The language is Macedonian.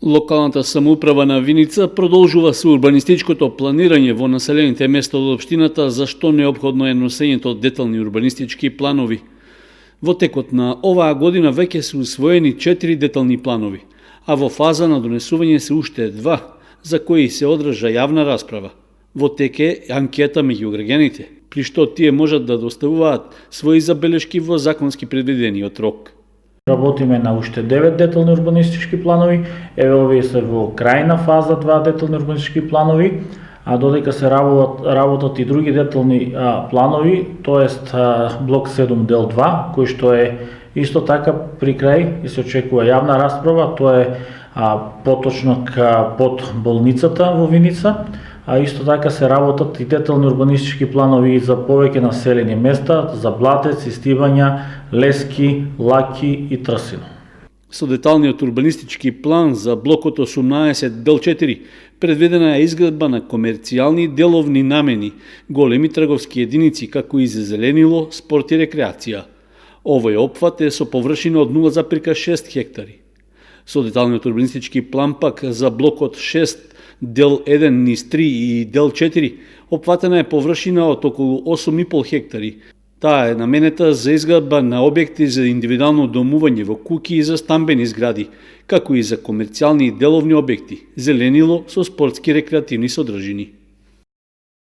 Локалната самоуправа на Виница продолжува со урбанистичкото планирање во населените места од општината, за што неопходно е носењето од детални урбанистички планови. Во текот на оваа година веќе се усвоени 4 детални планови, а во фаза на донесување се уште 2, за кои се одржа јавна расправа. Во тек е анкета меѓу граѓаните, при што тие можат да доставуваат своји забелешки во законски предвидениот рок. Работиме на уште 9 детални урбанистички планови, еве овие се во крајна фаза 2 детални урбанистички планови, а додека се работат и други детални планови, тоест блок 7 дел 2, кој што е исто така при крај и се очекува јавна расправа, тоа е поточно под болницата во Виница, а исто така се работат и детални урбанистички планови за повеќе населени места, за Блатец, Истибања, Лески, Лаки и Трсино. Со деталниот урбанистички план за блокот 18 дел 4 предвидена е изградба на комерцијални деловни намени, големи трговски единици, како и за зеленило, спорт и рекреација. Овој опфат е со површина од 0,6 хектари. Со деталниот урбанистички план пак за блокот 6 дел 1 низ 3 и дел 4 опфатена е површина од околу 8,5 хектари. Таа е наменета за изградба на објекти за индивидуално домување во куќи и за стамбени згради, како и за комерцијални и деловни објекти, зеленило со спортски рекреативни содржини.